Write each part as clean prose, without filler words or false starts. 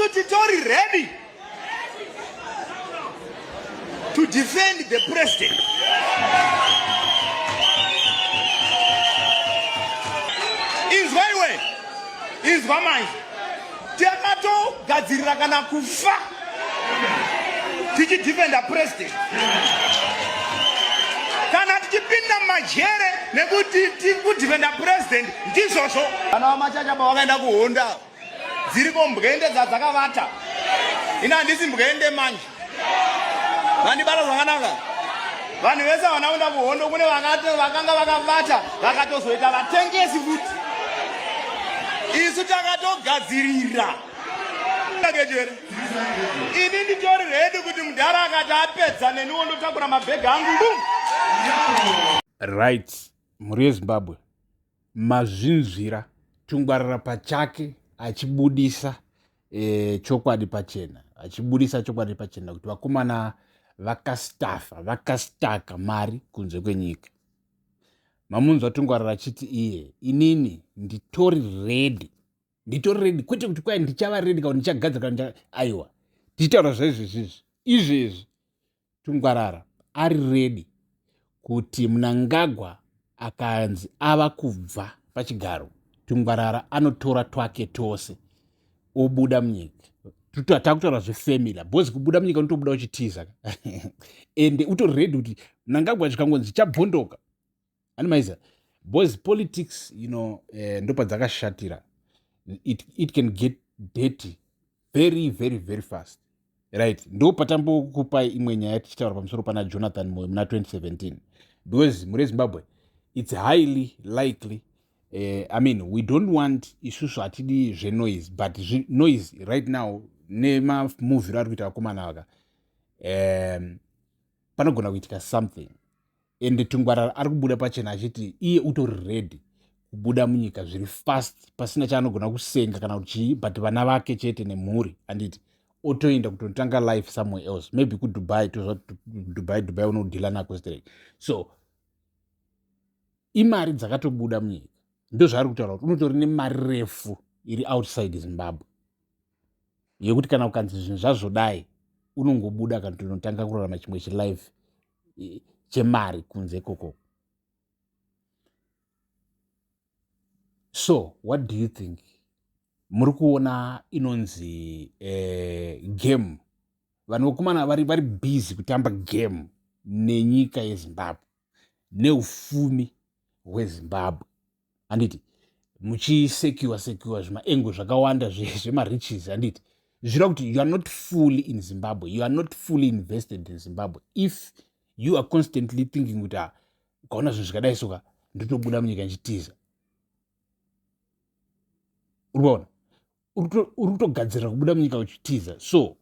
isu titori ready to defend the president. Izwa iwe, izwa manje, takatogadzirira kana kufa tichidefenda president, kana tichipinda majere nekuti kudefenda president ndizvozvo. Vana vamachachapa vakaenda kuhonda dziriko mbwende dzakavata, ina handisi mbwende manje, vandibara zvakanaka. Vanhu vese vanaenda kuhondo kune vakanga vakavata vakatozoita vatengesi futi. Isu takatogadzirira ini nditori ready kuti mudhara akati apedza neniwo ndotakura mabhegi angu. Right, muri yeZimbabwe mazvinzvira Tungwarara pachake achibudisa chokwadi pachena, kuti vakomana vakastaka mari kunze kwenyika. Mamunzwa Tungwarara achiti inini nditori ready, kwete kuti kwai ndichava ready kana ndichagadzira kana aiwa, tichitaura izvezvi Tungwarara ari ready kuti Mnangagwa akanzi ava kubva pachigaro, Tungwarara anotora twake tose obuda munyika. Takutaura zvefamily, bozi kubuda munyika unotobuda uchitiza ende utori ready kuti Mnangagwa chikangonzi chabhondoka. Animaiza, boys, politics, ndopa dzakashatira. It can get dirty very, very, very fast. Right? Ndo patambokupa imwe nyaya tichitaura pamusoro pana Jonathan Moyo muna 2017. Because muri Zimbabwe, it's highly likely, we don't want isusu atidi noise, but noise right now, nema movie rari kuita vakomana vaka, panogona kuitika something. Ende Tungwarara ari kubuda pachena achiti iye utori ready kubuda munyika zviri fast pasina chaanogona kusenga kana kuti but vana vake chete nemhuri anditi otoenda kutotanga life somewhere else, maybe kuDubai, Dubai unodhila nako straight. So imari dzakatobuda munyika, ndo zvaari kutaura kuti unotori nemari refu iri outside Zimbabwe yekuti kana ukanzi zvinhu zvazvodai unongobuda kana tonotanga kurarama chimwe chilife chemari kunze koko. So what do you think? Muri kuona inonzi game, vanhu vokumana vari busy kutamba game nenyika yeZimbabwe neufumi hweZimbabwe, handiti muchisekiwa zvimaengo zvakawanda zvemariches, handiti zvira kuti you are not fully in Zimbabwe, you are not fully invested in Zimbabwe if you are constantly thinking kuti ukaona zvinhu zvakadai soka ndotobuda munyika nchitiza. Uri kutogadzirira kubuda munyika uchitiza. So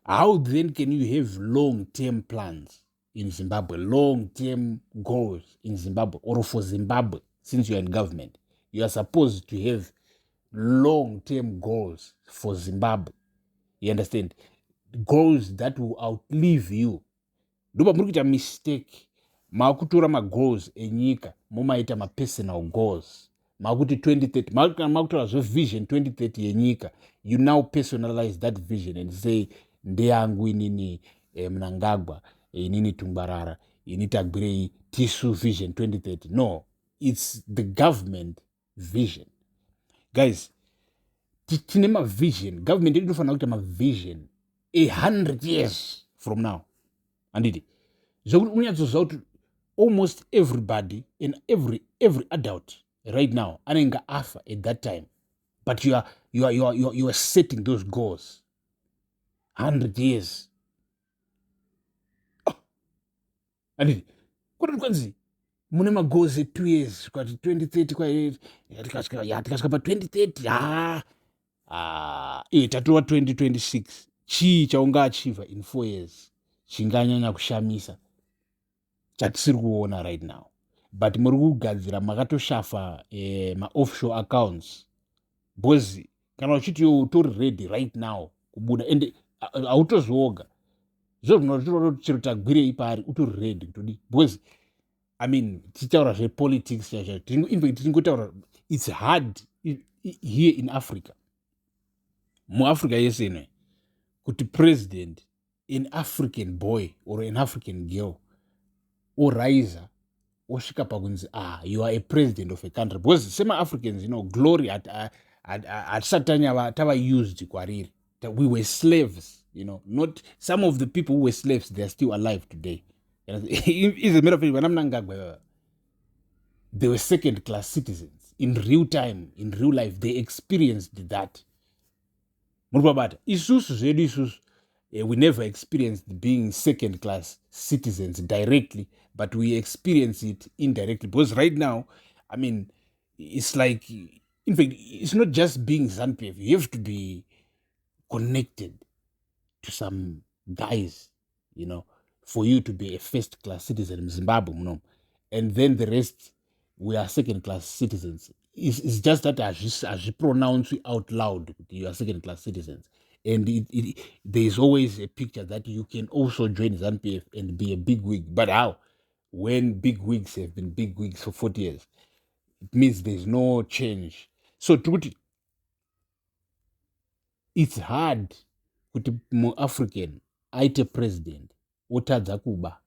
how then can you have long-term plans in Zimbabwe, long-term goals in Zimbabwe, or for Zimbabwe, since you are in government? You are supposed to have long-term goals for Zimbabwe. You understand? Goals that will outlive you. Ndoba muri kuita mistake, makutora magoals enyika mumaita mapersonal goals. Makuti 2030, makutora vision 2030 yenyika, you now personalize that vision and say ndeyangu inini Mnangagwa, inini Tungwarara, inini Tagwirei Tisu vision 2030. No, it's the government vision. Guys, tinema vision, government inofana kuita ma vision 100 years from now. Andidi, almost everybody and every adult right now anenga afa at that time, but you are setting those goals 100 years. Andidi, kuti kwanzi mune magoals 2 years kwati 2030 kwa tikasvika pa 2030 tatova 2026 chii chaunga achieva in 4 years chinganyanya kushamisa chatisiri kuona right now. But muri kugadzira makatoshafa ma-offshore accounts, bozi kana uchiti utori ready right now kubuda ende autozvoga zvozvinotoa chero Tagwirei pari utori ready kutodi bozi. Tichitaura zvepolitics tingotaura it's hard here in Africa muafrica yese ino kuti president an African boy or an African girl oraisa osvika pakunzi you are a president of a country, because sema-Africans, glory hatisati tava used kwariri. We were slaves, not some of the people who were slaves, they are still alive today. Is a matter of fact, they were second class citizens in real time, in real life. They experienced that. We never experienced being second class citizens directly, but we experience it indirectly, because right now, I mean, it's like, in fact, it's not just being ZANU-PF. You have to be connected to some guys, for you to be a first class citizen in Zimbabwe, and then the rest, we are second class citizens. It's just that as you pronounce it out loud, you are second class citizens. And there's always a picture that you can also join ZANU-PF and be a big wig. But how? When big wigs have been big wigs for 40 years, it means there's no change. So it's hard kuti mu-African aite president otadza kuba.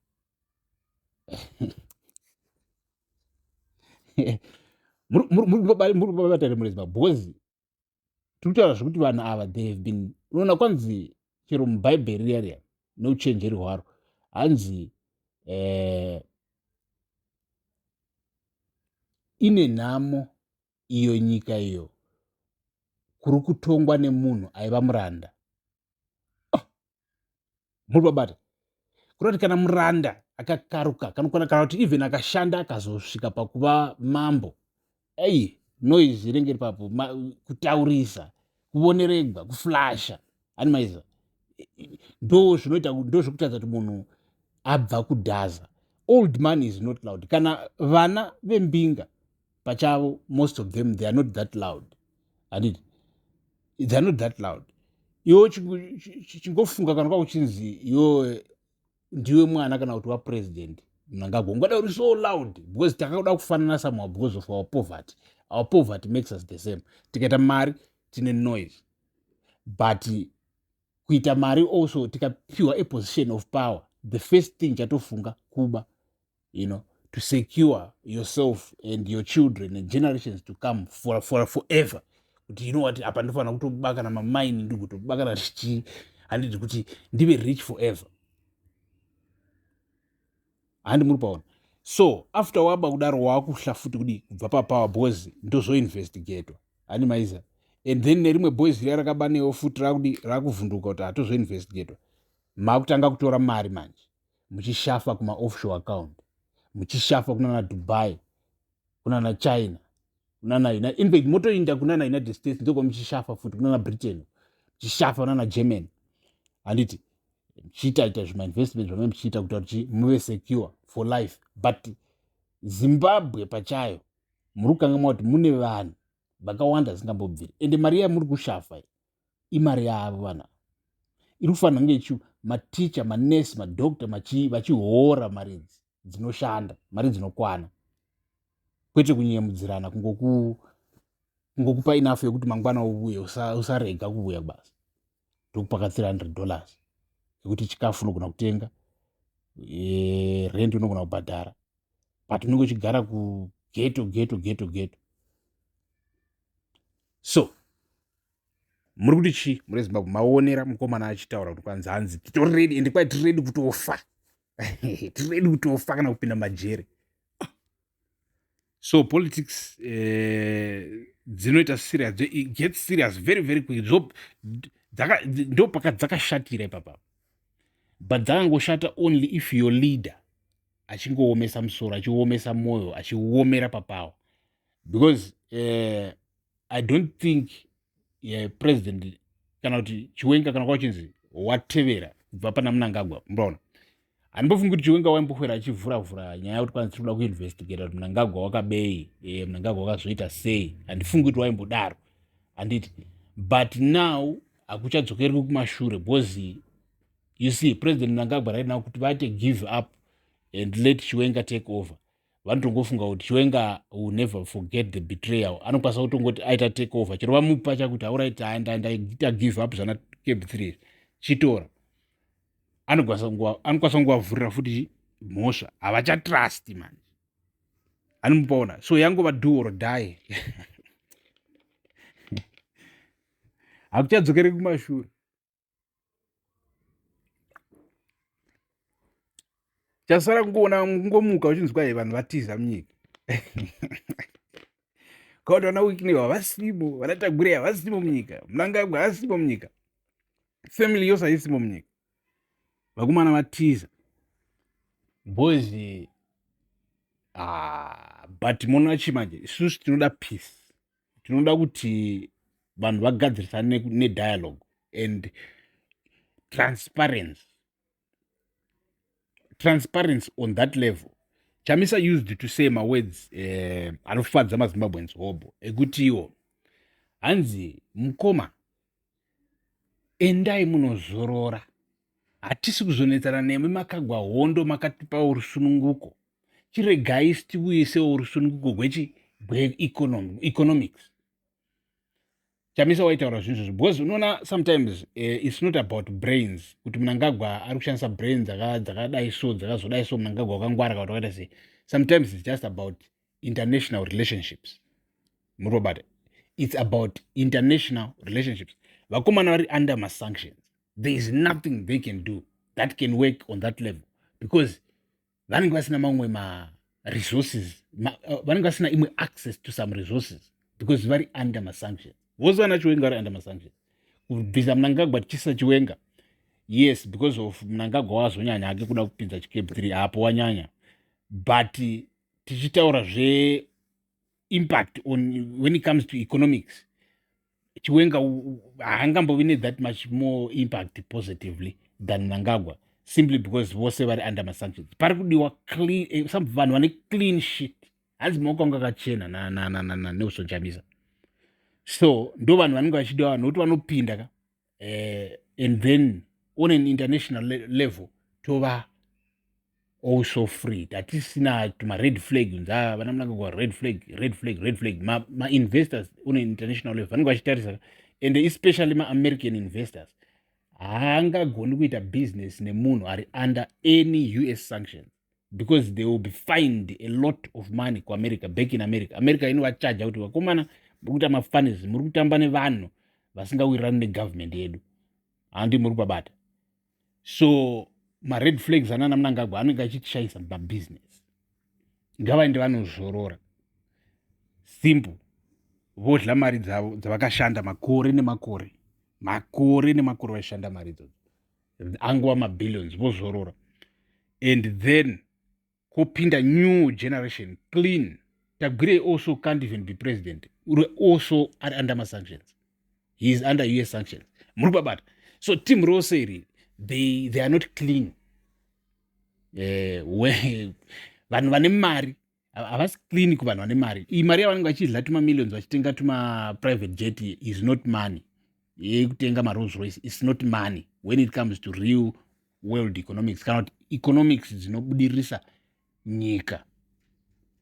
Muri because tikutaura zvekuti vanhu ava, they have been, unoona kwanzi chero mubhaibheri riya nouchenjeri hwaro hanzi ine nhamo iyo nyika iyo kuri kutongwa nemunhu aiva muranda. Muri babata kurati kana muranda akakaruka kana kuti even akashanda akazosvika pakuva mambo, noise inenge iri papo, kutaurisa, kuoneregwa, kuflasha, animaiza, ndo zvokutadza kuti munhu abva kudhaza. Old man is not loud. Kana vana vembinga pachavo, most of them, they are not that loud. They are not that loud. Iwo chingofunga kana kwakuchinzi iwo ndiwe mwana kana kuti wapresident Mnangagwa ungada uri so loud because takakuda kufanana somehow because of our poverty. Our poverty makes us the same. Tikaita mari tine noise, but kuita mari also tikapiwa a position of power, the first thing chatofunga kuba, to secure yourself and your children and generations to come for forever. Kuti what, apa ndofana kutobaka na mamaini, ndi kutobaka na chichi, handiti kuti ndive rich forever. Handi muri paona. So after waba kudaro wakuhla futi kudi kubva papower boys ndozoinvestigatwa, handi maiza, and then nerimwe boys riya rakabanewo futi rakuvhunduka kuti hatozoinvestigatwa, makutanga kutora mari manje muchishafa kuma offshore account, muchishafa kunana Dubai, kunana China, kunana in fact motoinda kunana United States ndoko muchishafa futi, kunana Britain, muchishafa kunana Germany, handiti muchiita zvima-investment zvame muchiita kuti muve secure for life. But Zimbabwe pachayo muri kukanga mauti mune vanhu vakawanda zingambobviri, ende mari yamuri kushafa imari yavo vana. Iri kufanira kunge maticha, manesi, madokta vachihora mari dzinoshanda, mari dzinokwana, kwete kunyemudzirana, kungokupa enough yekuti mangwana ubuye usarega kubuya basi, ndokupaka $300 yekuti chikafu unogona kutenga, rent unogona kubhadhara, but unenge uchigara kugeto. So muri kuti chi muri Zimbabwe maonera mukomana achitaura kuti kwanzi hanzi titori ready, ende kwai tiri ready kutofa tiri ready kutofa kana kupinda majere. So politics dzinoita serious, it gets serious very very quick. Ndo paka dzakashatira ipapa, but dzakangoshata only if your leader achingoomesa musoro, achiomesa moyo, achiomera papawa. Because I don't think president kana kuti Chiwenga kana kwachinzi watevera kubva pana Mnangagwa, mbaona handimbofungi kuti Chiwenga waimbofera achivhura nyaya kuti kwanzi tinoda kuinvestigata kuti Mnangagwa wakabei, Mnangagwa wakazoita sei, handifungi kuti waimbodaro, handiti. But now akuchadzokeri kumashure, because you see President Mnangagwa right now kuti vate give up and let Chiwenga take over, vanotongofunga kuti chiwenga will never forget the betrayal. Anokwanisa kutongoti aita take over chero vamupa chakuti alright ndaita give up zvana Camp 3 chitora, anokwanisa kunguvavhurira futi mhosva, havachatrust man, anomupaona. So yangova do or die. Hakuchadzokeri kumashure. Chasara kungomuka uchinzwa vanhu vatiza munyika. Kauti vana Wicknell havasimo, vana Tagure havasimo munyika, Mnangagwa havasimo munyika, family yose haisimo munyika, vakomana vatiza boys. But mona chimanje isusu tinoda peace, tinoda kuti vanhu vagadzirisane nedialogue and transparency on that level. Chamisa used to say my words anofadza maZimbabweans hobo ekuti iwo hanzi mukoma endai munozorora, hatisi kuzonetsana nemi makagwa hondo makatipa urusununguko, chiregai tiuyisewo urusununguko economics. Chamisa waitaura zvinhu izvozvo because unoona sometimes it's not about brains, kuti Mnangagwa ari kushandisa brains dzakadai so dzakazodai so, Mnangagwa wakangwara kana wakaita sei. Sometimes it's just about international relationships. Murobata, it's about international relationships. Vakomana vari under my sanctions, there is nothing they can do that can work on that level because vanenge vasina mamwe ma-resources, vanenge vasina imwe access to some resources because vari under ma-sanctions. Vose vana Chiwenga vari under ma-sanctions. Kubvisa Mnangagwa tichisa Chiwenga, yes, because of Mnangagwa wazonyanya hake kuda kupinza Camp 3 hapo wanyanya, but tichitaura impact on when it comes to economics, Chiwenga haangambovi that much more impact positively than Mnangagwa, simply because vose vari under ma-sanctions. Pari kudiwa clean, some vanhu vane clean shit, hanzi maoko anga akachena na Nelson Chamisa. So ndo vanhu vanenge vachidiwa nokuti vanopinda ka and then on an international level tova also free, hatisina tuma-red flag, vana Mnangagwa red flag. Ma-investors on an international level vanenge vachitarisa, and especially ma-American investors haangagoni kuita business nemunhu ari under any US sanctions because they will be fined a lot of money kuAmerica, back in America. America inovachaja kuti vakomana muri kuita mafanis, muri kutamba nevanhu vasingawirirani negovernment yedu, handi muri kubabata. So ma-red flags anana Mnangagwa anenge achitishayisa mabusiness, ngavaende vanozorora simple, vodla mari dzavo dzavakashanda makore nemakore vaishanda mari idzodzo, angova mabillions, vozorora, and then kopinda new generation clean. Tagure also can't even be president, also are under my sanctions, he is under US sanctions, muri kubabata. So team Roseri, they are not clean. Vanhu vane mari havasi clean kuvanhu vane mari. Iyi mari yavanenge vachidla tuma millions vachitenga tuma private jet is not money. Yekutenga ma-Rolls Royce is not money when it comes to real world economics, kana kuti economics dzinobudirisa nyika.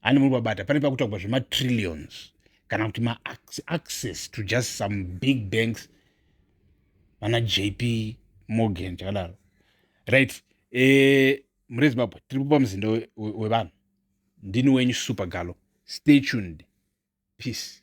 Ani muri kubabata, pane pakutaurwa zvema-trillions kana kuti ma-access to just some big banks, vana JP Morgan chakadaro, right? Muri Zimbabwe tiri kupa muzinda wevanhu. Ndini wenyu Super Galo. Stay tuned. Peace.